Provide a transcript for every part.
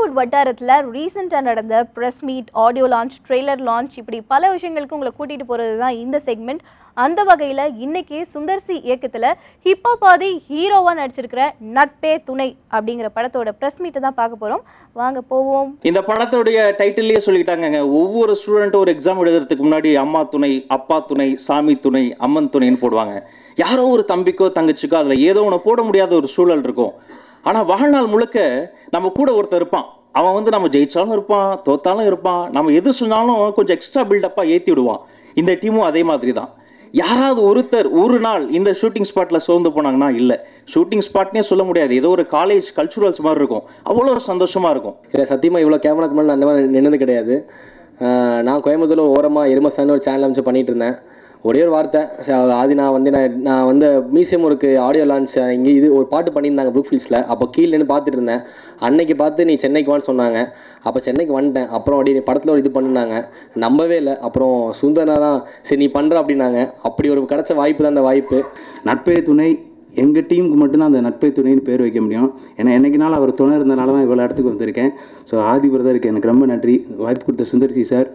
கோலிவுட் வட்டாரத்தில் ரீசெண்டாக நடந்த press meet, audio launch, trailer launch, இப்படி பல விஷயங்களுக்கு உங்களை கூட்டிகிட்டு போகிறது தான் இந்த செக்மெண்ட். அந்த வகையில் இன்னைக்கு சுந்தர் சி இயக்கத்தில் ஹிப்பாபாதி ஹீரோவாக நடிச்சிருக்கிற நட்பே துணை அப்படிங்கிற படத்தோட ப்ரெஸ் மீட்டை தான் பார்க்க போகிறோம். வாங்க போவோம். இந்த படத்தோடைய டைட்டில்லையே சொல்லிட்டாங்க, ஒவ்வொரு ஸ்டூடெண்ட்டும் ஒரு எக்ஸாம் எழுதுறதுக்கு முன்னாடி அம்மா துணை, அப்பா துணை, சாமி துணை, அம்மன் துணைன்னு போடுவாங்க. யாரோ ஒரு தம்பிக்கோ தங்கச்சிக்கோ அதில் ஏதோ ஒன்று போட முடியாத ஒரு சூழல் இருக்கும். ஆனால் வாழ்நாள் முழுக்க நம்ம கூட ஒருத்தர் இருப்பான். அவன் வந்து நம்ம ஜெயிச்சாலும் இருப்பான், தோத்தாலும் இருப்பான், நம்ம எது சொன்னாலும் கொஞ்சம் எக்ஸ்ட்ரா பில்டப்பாக ஏற்றி விடுவான். இந்த டீமும் அதே மாதிரி தான். யாராவது ஒருத்தர் ஒரு நாள் இந்த ஷூட்டிங் ஸ்பாட்டில் சோர்ந்து போனாங்கன்னா, இல்லை ஷூட்டிங் ஸ்பாட்னே சொல்ல முடியாது, ஏதோ ஒரு காலேஜ் கல்ச்சுரல்ஸ் மாதிரி இருக்கும், அவ்வளோ சந்தோஷமாக இருக்கும். இல்லை சத்தியமாக இவ்வளோ கேமராக்கு மேலே நான் அந்த மாதிரி நின்னது கிடையாது. நான் கோயம்புத்தூரில் ஓரமாக எருமஸ்தான்னு ஒரு சேனல் அமைச்சு பண்ணிகிட்டு இருந்தேன். ஒரே ஒரு வார்த்தை, அது நான் வந்து மியூசியம் ஒருக்கு ஆடியோ லான்ச் இங்கே இது ஒரு பாட்டு பண்ணியிருந்தாங்க ப்ரூக்ஃபீல்ட்ஸில். அப்போ கீழே நின்று பார்த்துட்டு இருந்தேன். அன்னைக்கு பார்த்து நீ சென்னைக்கு வான்னு சொன்னாங்க. அப்போ சென்னைக்கு வந்துட்டேன். அப்புறம் அப்படி நீ படத்தில் ஒரு இது பண்ணினாங்க, நம்பவே இல்லை. அப்புறம் சுந்தரனா தான் சரி நீ பண்ணுற அப்படின்னாங்க. அப்படி ஒரு கிடச்ச வாய்ப்பு தான் அந்த வாய்ப்பு. நட்பே துணை எங்கள் டீமுக்கு மட்டும்தான் அந்த நட்பே துணைன்னு பேர் வைக்க முடியும். ஏன்னா என்னைக்குனாலும் அவர் துணை இருந்தனால தான் இவ்வளோ இடத்துக்கு வந்திருக்கேன். ஸோ ஆதி பிரதருக்கு எனக்கு ரொம்ப நன்றி. வாய்ப்பு கொடுத்த சுந்தர்சி சார்,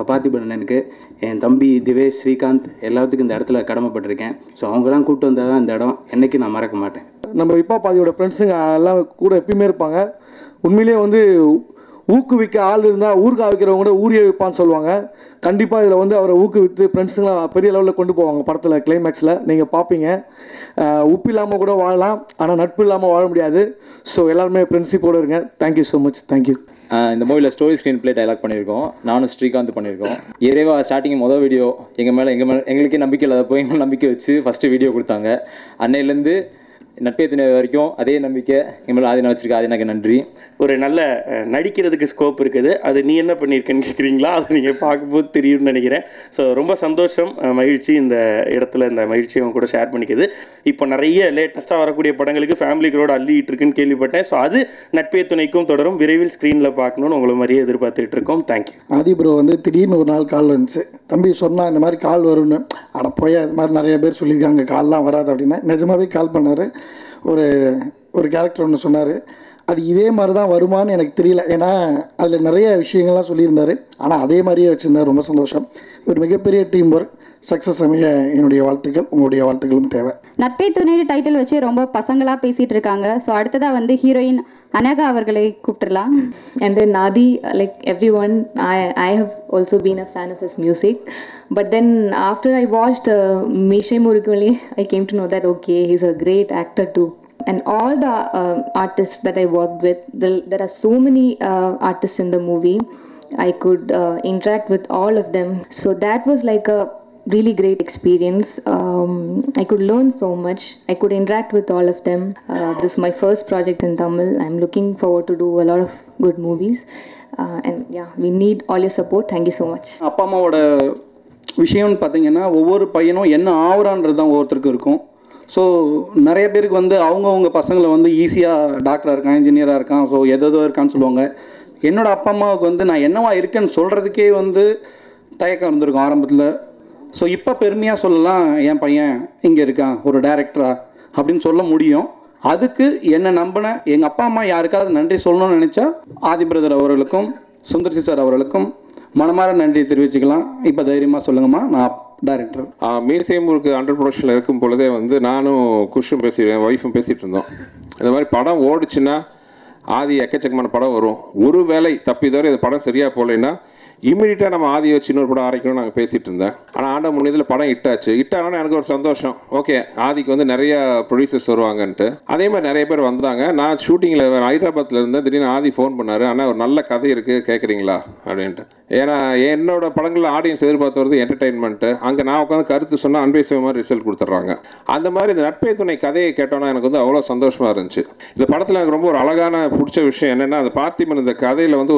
பார்த்திபன் அண்ணனுக்கு, என் தம்பி திவேஷ், ஸ்ரீகாந்த் எல்லாத்துக்கும் இந்த இடத்துல கடமைப்பட்டிருக்கேன். ஸோ அவங்களாம் கூப்பிட்டு வந்தால் தான் இந்த இடம் என்றைக்கு நான் மறக்க மாட்டேன். நம்ம ஹிப்பாபாதியோட ஃப்ரெண்ட்ஸுங்க எல்லாம் கூட எப்பயுமே இருப்பாங்க. உண்மையிலேயே வந்து ஊக்குவிக்க ஆள் இருந்தால் ஊருக்கா வைக்கிறவங்க கூட ஊரிய வைப்பான்னு சொல்லுவாங்க. கண்டிப்பாக இதில் வந்து அவரை ஊக்குவித்து ஃப்ரெண்ட்ஸுங்களாம் பெரிய லெவலில் கொண்டு போவாங்க. படத்தில் கிளைமேக்ஸில் நீங்கள் பார்ப்பீங்க. உப்பு இல்லாமல் கூட வாழலாம், ஆனால் நட்பு இல்லாமல் வாழ முடியாது. ஸோ எல்லாருமே ஃப்ரெண்ட்ஷிப்போடு இருங்க. Thank you so much. தேங்க்யூ. இந்த மூவியில் ஸ்டோரி ஸ்க்ரீன் பிளே டைலாக் பண்ணியிருக்கோம். நானும் ஸ்ரீகாந்த் பண்ணியிருக்கோம். இறைவா ஸ்டார்டிங் மொதல் வீடியோ எங்களுக்கே நம்பிக்கை இல்லாத போய் எங்களை நம்பிக்கை வச்சு ஃபஸ்ட்டு வீடியோ கொடுத்தாங்க. அன்னையிலேருந்து நட்பே துணை வரைக்கும் அதே நம்பிக்கை எங்கள் மேலே ஆதி வச்சிருக்கா. அது எனக்கு நன்றி. ஒரு நல்ல நடிக்கிறதுக்கு ஸ்கோப் இருக்குது. அது நீ என்ன பண்ணியிருக்கேன்னு கேட்குறீங்களா? அது நீங்கள் பார்க்கும்போது தெரியும்னு நினைக்கிறேன். ஸோ ரொம்ப சந்தோஷம், மகிழ்ச்சி. இந்த இடத்துல இந்த மகிழ்ச்சியை அவங்க கூட ஷேர் பண்ணிக்குது. இப்போ நிறைய லேட்டஸ்ட்டாக வரக்கூடிய படங்களுக்கு ஃபேமிலிகளோட அள்ளிட்டு இருக்குன்னு கேள்விப்பட்டேன். ஸோ அது நட்பே துணைக்கும் தொடரும். விரைவில் ஸ்க்ரீனில் பார்க்கணுன்னு உங்களை மாதிரியே எதிர்பார்த்துட்டு இருக்கோம். தேங்க்யூ. ஆதி ப்ரோ வந்து திடீர்னு ஒரு நாள் கால் வந்துச்சு. தம்பி சொன்னால் இந்த மாதிரி கால் வரும்னு. அட போய் அது மாதிரி நிறைய பேர் சொல்லியிருக்காங்க கால்லாம் வராது அப்படின்னா. நிஜமாகவே கால் பண்ணார். ஒரு கேரக்டர் ஒன்று சொன்னார். அது இதே மாதிரி தான் வருமானு எனக்கு தெரியல. ஏன்னா அதில் நிறைய விஷயங்கள்லாம் சொல்லியிருந்தார். ஆனால் அதே மாதிரியே வச்சுருந்தார். ரொம்ப சந்தோஷம். ஒரு மிகப்பெரிய டீம் ஒர்க் சக்ஸஸ் அமைய என்னுடைய வாழ்த்துக்கள், உங்களுடைய வாழ்த்துக்களும் தேவை. நட்பே துணை டைட்டில் வச்சு ரொம்ப பசங்களாக பேசிகிட்டு இருக்காங்க. ஸோ அடுத்ததாக வந்து ஹீரோயின் அனகா அவர்களை கூப்பிட்டுலாம். And then Nadi, like everyone, I have also been a fan of his music. But then after I watched Meeshe Murukuli, I came to know that okay, he's a great actor too. And all the artists that I worked with, there are so many artists in the movie. I could interact with all of them. So that was like a really great experience. I could learn so much. I could interact with all of them. This is my first project in Tamil. I'm looking forward to do a lot of good movies. And yeah, we need all your support. Thank you so much. அப்பா அம்மாவோட விஷயம்னு பார்த்தீங்கன்னா ஒவ்வொரு பையனும் என்ன ஆகுறான்றது தான் ஒவ்வொருத்தருக்கும் இருக்கும். ஸோ நிறைய பேருக்கு வந்து அவங்கவுங்க பசங்களை வந்து ஈஸியாக டாக்டராக இருக்கான், இன்ஜினியராக இருக்கான், ஸோ எதோ இருக்கான்னு சொல்லுவாங்க. என்னோடய அப்பா அம்மாவுக்கு வந்து நான் என்னவா இருக்கேன்னு சொல்கிறதுக்கே வந்து தயக்கம் இருந்திருக்கும் ஆரம்பத்தில். ஸோ இப்போ பெருமையாக சொல்லலாம், என் பையன் இங்கே இருக்கான் ஒரு டைரக்டரா அப்படின்னு சொல்ல முடியும். அதுக்கு என்னை நம்பின எங்கள் அப்பா அம்மா யாருக்காவது நன்றி சொல்லணும்னு நினச்சா ஆதி பிரதர் அவர்களுக்கும் சுந்தர்சி சார் அவர்களுக்கும் மனமார நன்றி தெரிவிச்சுக்கலாம். இப்போ தைரியமாக சொல்லுங்கம்மா, நான் டைரக்டர். மீசேமூருக்கு அண்டர் ப்ரொடக்ஷனில் இருக்கும் பொழுதே வந்து நானும் குஷும் பேசிடுவேன், ஒய்ஃபும் பேசிகிட்டு இருந்தோம். இந்த மாதிரி படம் ஓடிச்சுன்னா ஆதி எக்கச்சக்கமான படம் வரும். ஒரு வேலை தப்பிதவரை இந்த படம் சரியாக போகலைன்னா இமீடியட்டாக நம்ம ஆதியை வச்சு இன்னொரு படம் ஆரம்பிக்கணும்னு நாங்கள் பேசிகிட்டு இருந்தேன். ஆனால் ஆண்ட முன்னேதில் படம் ஹிட்டாச்சு. ஹிட்டானோன்னு எனக்கு ஒரு சந்தோஷம். ஓகே, ஆதிக்கு வந்து நிறையா ப்ரொடியூசர்ஸ் வருவாங்கன்ட்டு. அதே மாதிரி நிறைய பேர் வந்தாங்க. நான் ஷூட்டிங்கில் ஹைதராபாத்தில் இருந்தேன். திடீர்னு ஆதி ஃபோன் பண்ணார், ஆனால் ஒரு நல்ல கதை இருக்குது கேட்குறீங்களா அப்படின்ட்டு. ஏன்னா என்னோட படங்களில் ஆடியன்ஸ் எதிர்பார்த்து வருது என்டர்டெயின்மெண்ட்டு. அங்கே நான் உட்காந்து கருத்து சொன்னால் அன்பேசிவ மாதிரி ரிசல்ட் கொடுத்துட்றாங்க. அந்த மாதிரி இந்த நட்பே துணை கதையை கேட்டோன்னா எனக்கு வந்து அவ்வளோ சந்தோஷமாக இருந்துச்சு. இந்த படத்தில் எனக்கு ரொம்ப ஒரு அழகான பிடிச்ச விஷயம் என்னென்னா, அந்த பார்த்திபன் இந்த கதையில் வந்து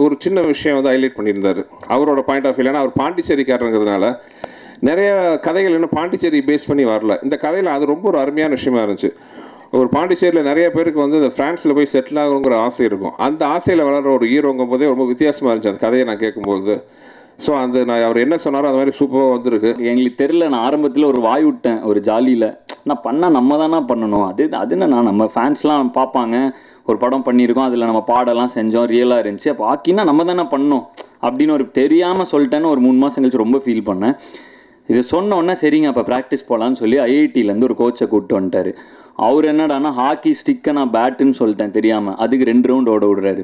ஒரு சின்ன விஷயம் வந்து ஹைலைட் பண்ணியிருந்தார். அவரோட பாயிண்ட் ஆஃப் வியூ, ஏன்னா அவர் பாண்டிச்சேரிக்காரங்கிறதுனால நிறைய கதைகள் இன்னும் பாண்டிச்சேரி பேஸ் பண்ணி வரல. இந்த கதையில் அது ரொம்ப ஒரு அருமையான விஷயமா இருந்துச்சு. ஒரு பாண்டிச்சேரியில் நிறைய பேருக்கு வந்து இந்த ஃப்ரான்ஸில் போய் செட்டில் ஆகணுங்கிற ஆசை இருக்கும். அந்த ஆசையில் வளர்கிற ஒரு ஹீரோங்கும் போதே ரொம்ப வித்தியாசமாக இருந்துச்சு அந்த கதையை நான் கேட்கும்போது. ஸோ அந்த நான் அவர் என்ன சொன்னாரோ அது மாதிரி சூப்பராக வந்துருக்கு. எங்களுக்கு தெரில, நான் ஆரம்பத்தில் ஒரு வாய் விட்டேன் ஒரு ஜாலியில். நான் பண்ணால் நம்ம தானே பண்ணணும், அது நான் நம்ம ஃபேன்ஸ்லாம் பார்ப்பாங்க, ஒரு படம் பண்ணியிருக்கோம், அதில் நம்ம பாடலாம் செஞ்சோம், ரியலாக இருந்துச்சு, அப்போ ஹாக்கின்னா நம்ம தானே பண்ணோம் அப்படின்னு ஒரு தெரியாமல் சொல்லிட்டேன்னு ஒரு 3 மாதம் கழிச்சு ரொம்ப ஃபீல் பண்ணேன். இது சொன்னோன்னே சரிங்க அப்போ ப்ராக்டிஸ் போகலான்னு சொல்லி ஐஐடியிலேருந்து ஒரு கோச்சை கூப்பிட்டு வந்துட்டார். அவர் என்னடானா ஹாக்கி ஸ்டிக்கை நான் பேட்டுன்னு சொல்லிட்டேன் தெரியாமல், அதுக்கு 2 ரவுண்ட் ஓட விடுறாரு.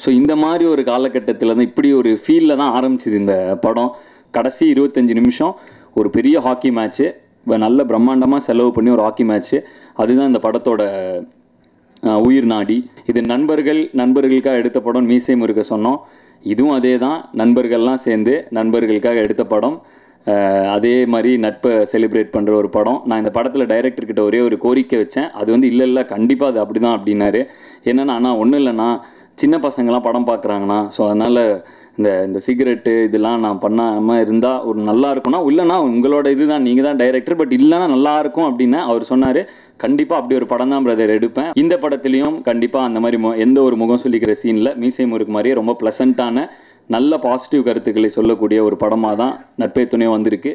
ஸோ இந்த மாதிரி ஒரு காலகட்டத்தில் தான் இப்படி ஒரு ஃபீலில் தான் ஆரம்பிச்சிது இந்த படம். கடைசி 25 நிமிஷம் ஒரு பெரிய ஹாக்கி மேட்ச்சு, நல்ல பிரம்மாண்டமாக செலவு பண்ணி ஒரு ஹாக்கி மேட்ச்சு, அதுதான் இந்த படத்தோட உயிர் நாடி. இது நண்பர்களுக்காக எடுத்த படம் மீசை முறுக்க சொன்னோம், இதுவும் அதே தான், நண்பர்கள்லாம் சேர்ந்து நண்பர்களுக்காக எடுத்த படம். அதே மாதிரி நட்பை செலிப்ரேட் பண்ணுற ஒரு படம். நான் இந்த படத்தில் டைரக்டர்கிட்ட ஒரே ஒரு கோரிக்கை வச்சேன், அது வந்து இல்லை கண்டிப்பாக அது அப்படி தான் அப்படின்னாரு. என்னென்னா அண்ணா ஒன்றும் இல்லைண்ணா, சின்ன பசங்கள்லாம் படம் பார்க்குறாங்கண்ணா, ஸோ அதனால் இந்த சிகரெட்டு இதெல்லாம் நான் பண்ணாமல் இருந்தால் ஒரு நல்லா இருக்கும்னா, இல்லைண்ணா உங்களோட இதுதான், நீங்கள் தான் டைரக்டர், பட் இல்லைன்னா நல்லாயிருக்கும் அப்படின்னு அவர் சொன்னார். கண்டிப்பாக அப்படி ஒரு படம் தான் பிரதர் எடுப்பேன். இந்த படத்துலையும் கண்டிப்பாக அந்த மாதிரி எந்த ஒரு முகம் சொல்லிக்கிற சீனில் மீசை முறுக்கு மாதிரியே ரொம்ப ப்ளசண்ட்டான நல்ல பாசிட்டிவ் கருத்துக்களை சொல்லக்கூடிய ஒரு படமாக தான் நட்பே துணை வந்திருக்கு.